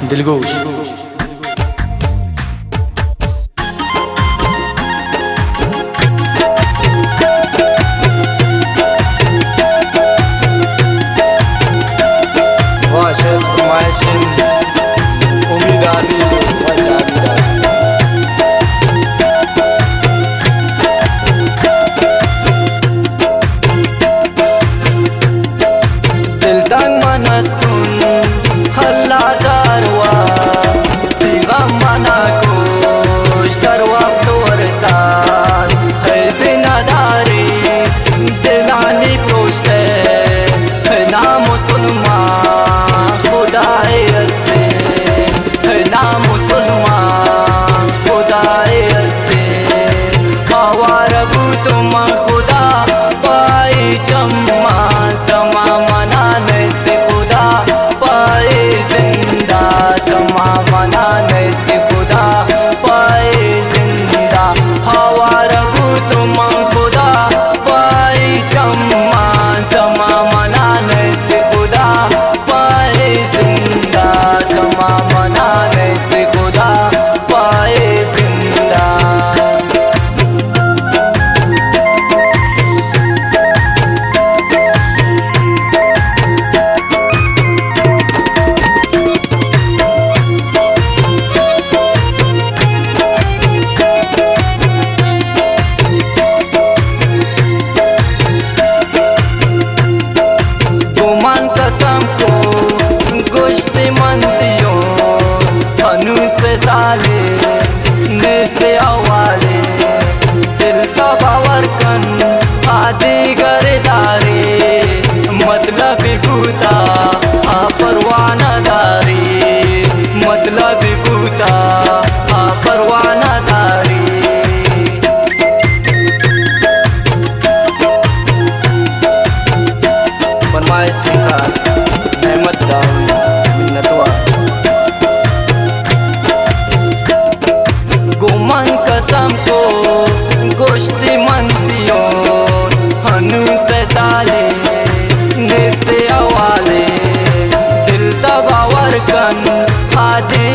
दिलगोश। वाशस कुमायशिन उम्मीदारी वजाबिदारी दिल तंग मनस्तुन हल्ला जारवा दिवा मना कोश दर वक्त वरसाद है बिनादारी दिलानी पोष्टे है ना मुसलमान खुदाए हस्ते है ना मुसलमान खुदाए हस्ते हवार तुम खुदा पाई चम्मा समा मना नस्ते खुदा पाए जिंदा समा मना नस्ते खुदा पाए जिंदा हवार तुम खुदा पाई चम्मा समा मना नस्ते खुदा पाए जिंदा समा मना नस्ते खुदा पाए जिंदा। गुमान कसम को गोश्त मंदियों हनु से साले निस्ते अवाले दिल का बावर कन आदि गरदारी मतलब भूता आ परवाना दारी मतलब भूता आ परवाना दारी फरमाइश खास अहमद दाऊद मिन्नतवा। गुमान कसम को गोश्ती मंदियों हनु से साले निस्ते अवाले दिल तबावर कन आदि